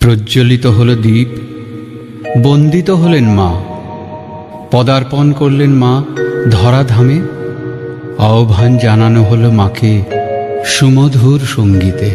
প্রজ্বলিত হল দীপ, বন্দিত হলেন মা, পদার্পণ করলেন মা ধরাধামে। আহ্বান জানানো হলো মাকে সুমধুর সঙ্গীতে।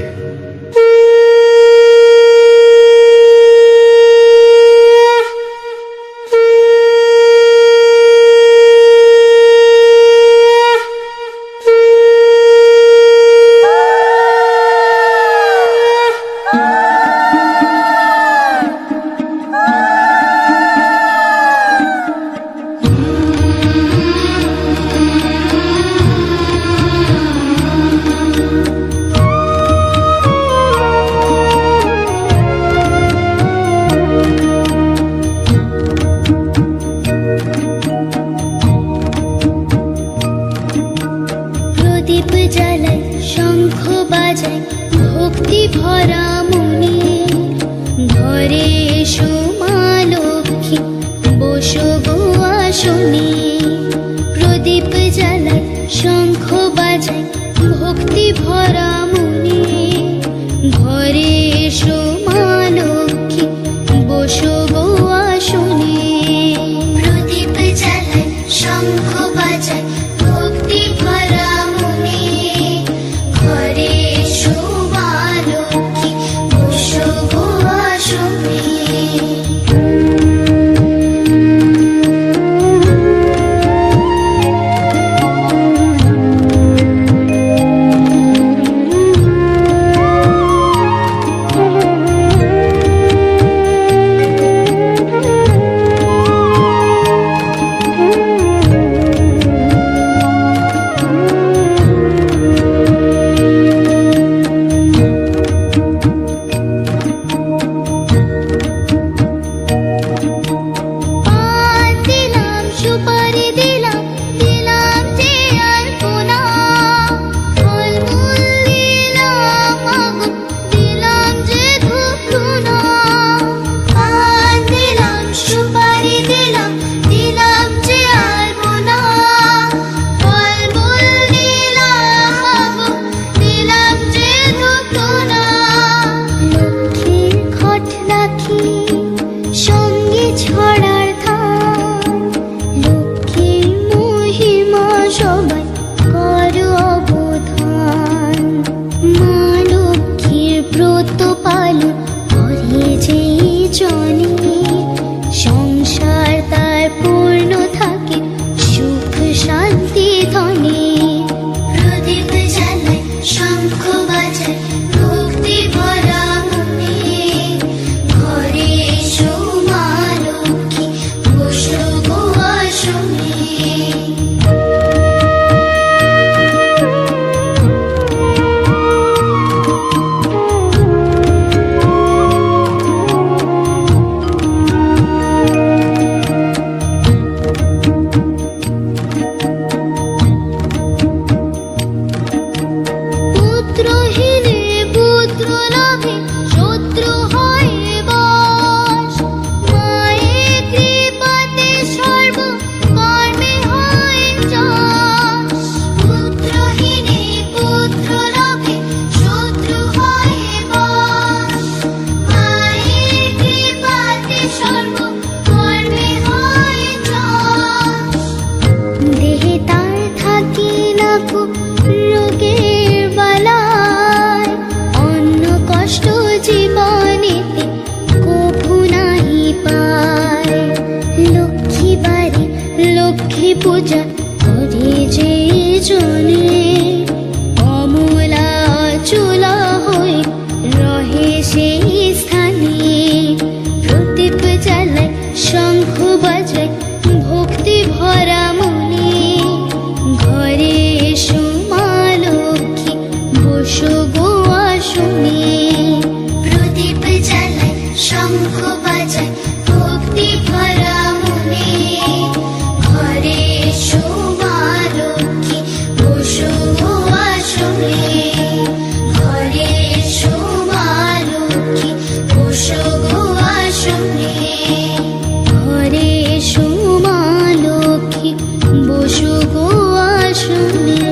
শঙ্খ বাজায় ভক্তি ভরা মনে, ঘরে এসো মা লক্ষ্মী বসো গো আসনে, ঘরে এসো মা লক্ষ্মী বসো গো আসনে, ঘরে এসো মা লক্ষ্মী বসো গো আসনে।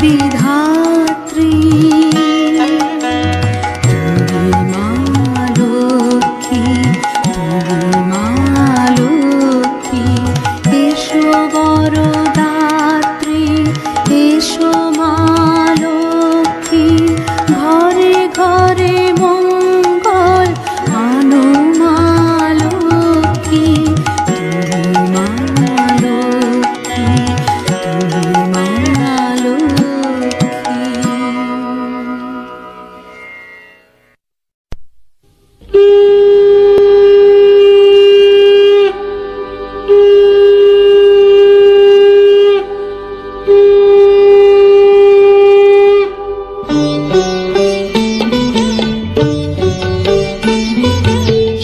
সিদ্ধিধাত্রী তুমি মা লক্ষ্মী, তুমি মা লক্ষ্মী, এসো বরদাত্রী, এসো মা লক্ষ্মী, ঘরে ঘরে মঙ্গল আনো মা লক্ষ্মী, তুমি মা লক্ষ্মী, তুমি মা লক্ষ্মী।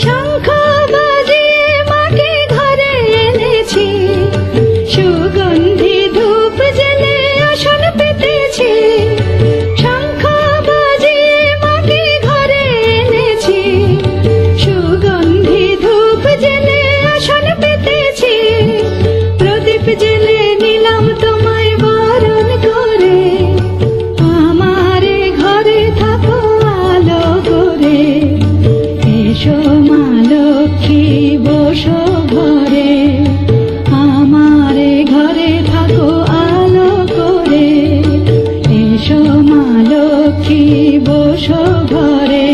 শঙ্খ বাজিয়ে মাকে ঘরে এনেছি, সুগন্ধি ধূপ জেলে আসন পেতেছি। শঙ্খ বাজিয়ে মাকে ঘরে এনেছি, সুগন্ধি ধূপ জেলে আসন পেতেছি। প্রদীপ জেলে নিলাম তোমায় বরণ করে, আমারে ঘরে থাকো আলো করে। এসো মা লক্ষ্মী বসো ঘরে, আমারে ঘরে থাকো আলো করে। এসো মা লক্ষ্মী বসো ঘরে,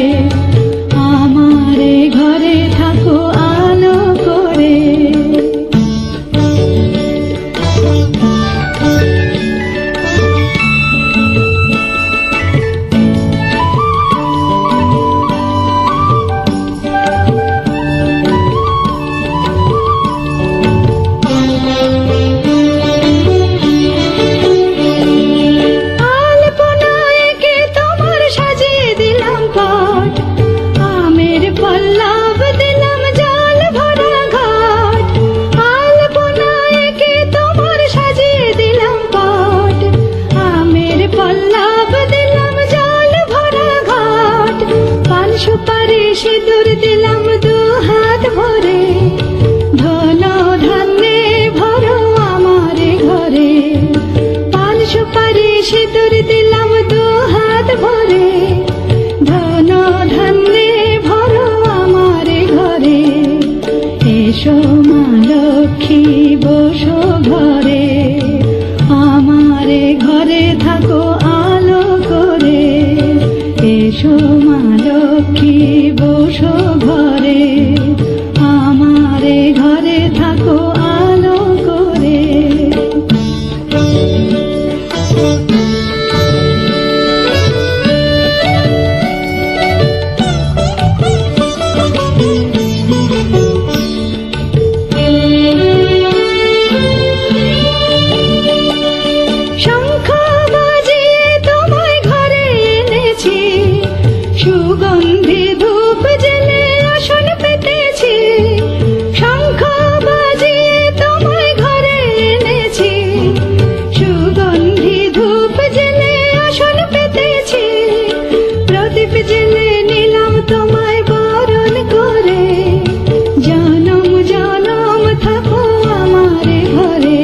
আমারে ঘরে থাকো আলো করে। আলপনায় এঁকে তোমার সাজিয়ে দিলাম পট, আমের পল্লব দিলাম জল ভরা ঘাট। আলপনায় এঁকে তোমার সাজিয়ে দিলাম পট, আমের পল্লব দিলাম জল ভরা ঘাট। পান সুপারি সিঁদুর দিলাম দু হাত ভরে, ধন ধান্যে ভরো আমারে ঘরে। পান সুপারি সিঁদুর দিলাম দু হাত ভরে, ধন ধান্যে ভরো আমারে ঘরে। এসো মা লক্ষ্মী বসো ঘরে, আমারে ঘরে থাকো আলো করে। এসো মা লক্ষ্মী বসো ঘরে, আমারে ঘরে থাকো আলো করে। শঙ্খ বাজিয়ে তোমায় ঘরে এনেছি, সুগন্ধি ধূপ জেলে আসন পেতেছি। শঙ্খ বাজিয়ে তোমায় ঘরে এনেছি, সুগন্ধি ধূপ জেলে আসন পেতেছি। প্রদীপ জেলে নিলাম তোমায় বরণ করে, জনম জনম থাকো আমারে ঘরে।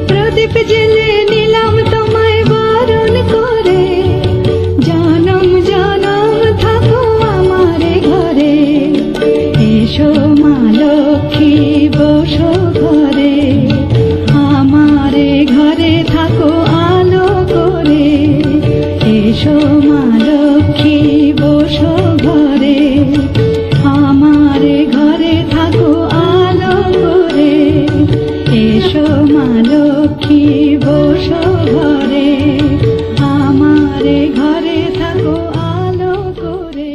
প্রদীপ জেলে নিলাম তোমায় বরণ করে, জনম জনম থাকো আমারে ঘরে। এসো মা লক্ষ্মী বসো ঘরে, আমারে ঘরে থাকো আলো করে। এসো মা লক্ষ্মী বসো ঘরে, আমারে ঘরে থাকো আলো করে। এসো মা লক্ষ্মী বসো ঘরে, আমারে ঘরে থাকো আলো করে।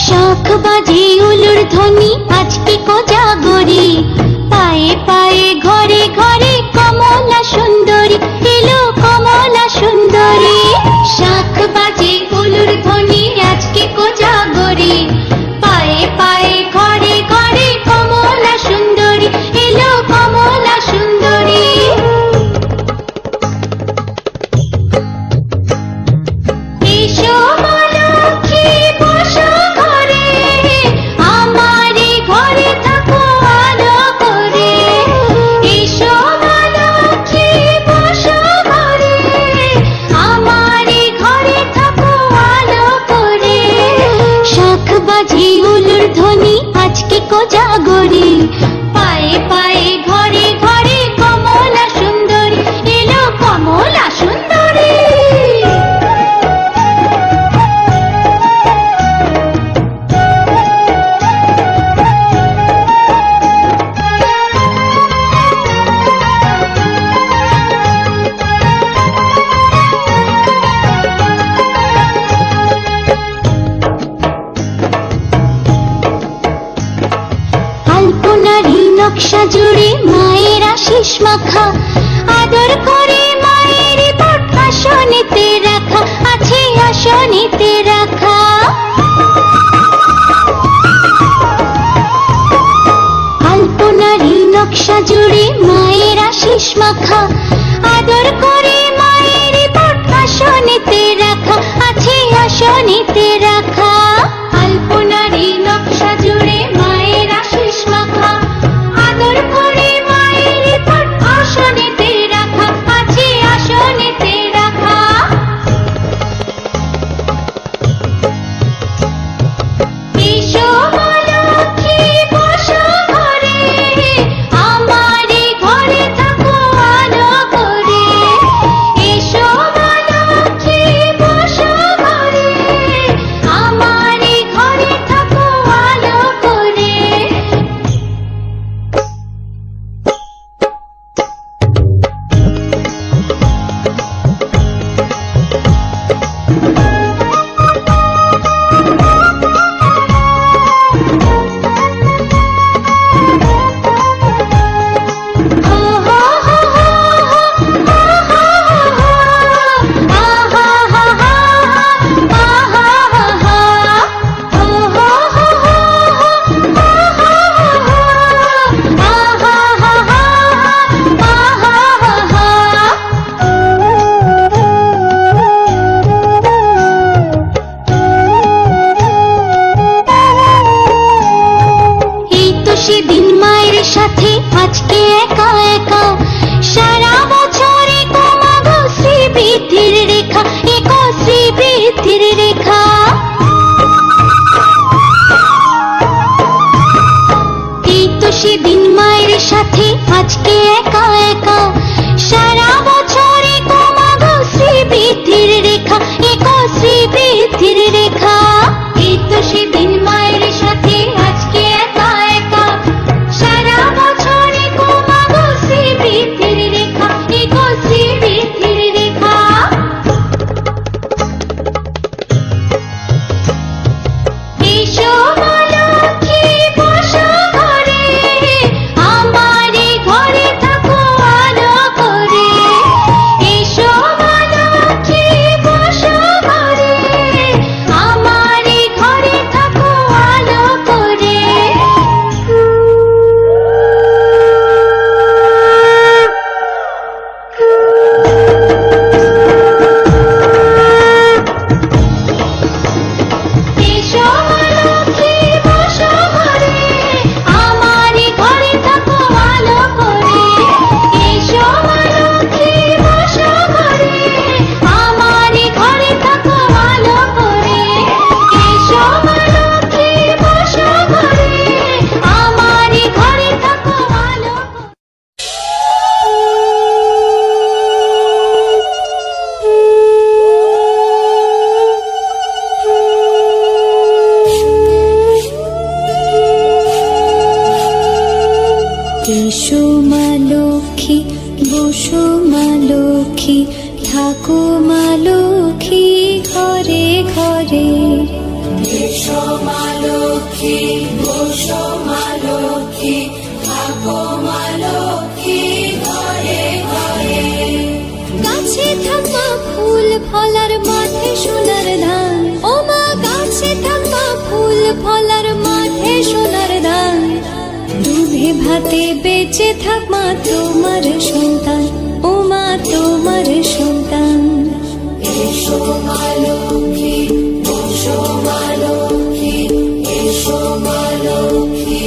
শাখ বাজে উলুর ধ্বনি আজকে কোজাগরি, পায়ে পায়ে ঘরে ঘরে কমলা সুন্দরী এলো কমলা সুন্দরী। শাখ বাজে উলুর ধ্বনি আজকে কোজাগরি, কোজাগরী, পায়ে পায়ে ঘরে ঘরে কমলা সুন্দরী, এলো কমলা সুন্দরী। আলপনারি নকশা জুড়ে মায়ের আশিস মাখা, আদর করে মায়ের পট আসনেতে রাখা, আছে আসনেতে রাখা। আলপনারি নকশা জুড়ে মায়ের আশিস মাখা, আদর করে মায়ের পট আসনেতে রাখা, আছে আসনেতে রাখা। আলপনারি নকশা জুড়ে মায়ের আশিস মাখা, আদর করে মায়ের পট আসনেতে রাখা, আছে আসনেতে রাখা। এসো মা লক্ষ্মী বসো ঘরে, আমারে ঘরে থাকো আলো করে। এসো মা লক্ষ্মী বসো ঘরে, আমারে ঘরে থাকো আলো করে। এই তো সেদিন মায়ের সাথে আজকে একা একা, সারা বছরে কমাগো শ্রীবৃদ্ধির রেখা, একো শ্রীবৃদ্ধির রেখা। এই তো সেদিন মায়ের সাথে আজকে একা একা, সারা বছরে কমাগো শ্রীবৃদ্ধির রেখা, একো শ্রীবৃদ্ধির রেখা। এই তো সেদিন মায়ের সাথে আজকে একা একা, সারা বছরে কমাগো শ্রীবৃদ্ধির রেখা, একো শ্রীবৃদ্ধির রেখা। এসো মা লক্ষ্মী বসো ঘরে, আমারে ঘরে থাকো আলো করে। এসো মা লক্ষ্মী বসো ঘরে, আমারে ঘরে থাকো আলো করে। এসো মা লক্ষ্মী বসো ঘরে, আমারে ঘরে থাকো আলো করে। এসো মা লক্ষ্মী বসো ঘরে, আমারে ঘরে থাকো আলো করে। এসো মা লক্ষ্মী বসো ঘরে, আমারে ঘরে থাকো আলো করে। এসো মা লক্ষ্মী বসো মা লক্ষ্মী, থাকো মা লক্ষ্মী ঘরে ঘরে। এসো মা লক্ষ্মী বসো মা লক্ষ্মী, থাকো মা লক্ষ্মী ঘরে ঘরে। গাছে থাকা ফুল ফলার মাঠে সোনার ধান, ও মা গাছে থাকা ফুল ফলার মাঠে সোনার ধান। দুধে ভাতে বেঁচে থাক মা তোমার সন্তান, ও মা তোমার সন্তান। এসো মা লক্ষ্মী বসো মা লক্ষ্মী, এসো মা লক্ষ্মী।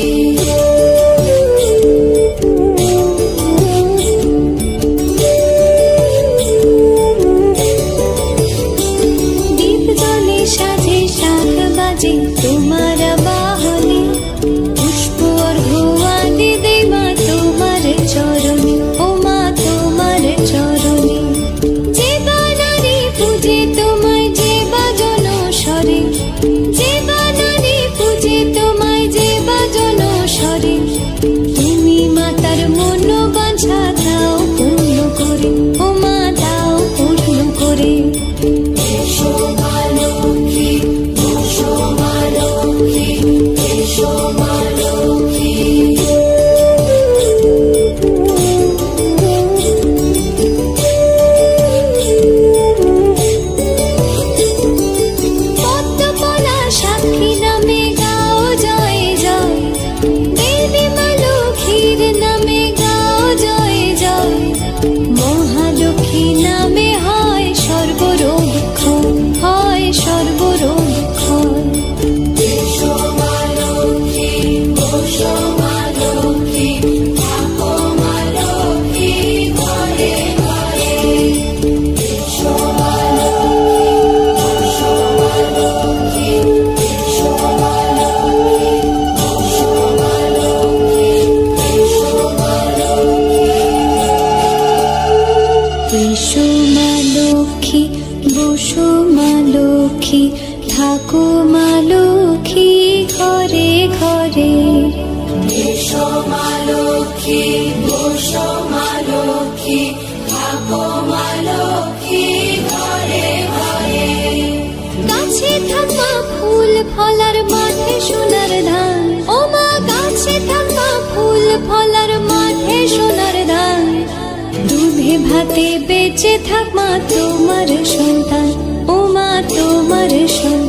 দীপ জলে সাজে শাক বাজে তোমার বাহনে, পুষ্প যে বানানে পূজে তোমায়, যে বাজন স্বরে, তুমি মাতার মনোবাঞ্ছা দাও পূর্ণ করে, ও মা দাও পূর্ণ করে। এসো মা লক্ষ্মী, এসো মা লক্ষ্মী, এসো মা লক্ষ্মী। পদ্মপলা সাক্ষী নামে গাও জয় জয়, দেবী মা লক্ষ্মীর নামে গাও জয় জয়। মহালক্ষ্মী নামে হয় সর্বরোগ ক্ষয়, হয় সর্বরোগ ক্ষয়। এসো মা লক্ষ্মী, এসো মা লক্ষ্মী, থাকো মা লক্ষ্মী ঘরে ঘরে। এসো মা লক্ষ্মী, এসো মা লক্ষ্মী, এসো মা লক্ষ্মী, এসো মা লক্ষ্মী, এসো মা লক্ষ্মী। এসো মা লক্ষ্মী, বসো মা লক্ষ্মী, থাকো মা লক্ষ্মী ঘরে ঘরে। এসো মা লক্ষ্মী, বসো মা লক্ষ্মী, থাকো মা লক্ষ্মী ঘরে ঘরে। গাছে থাকা ফুল ফলার মাঠে সোনার ধান, ও মা গাছে থাকা ফুল ফলার মাঠে সোনার ধান। দুধে ভাতে বেঁচে থাক মা তোমার সন্তান, ও মা তোমার সন্তান।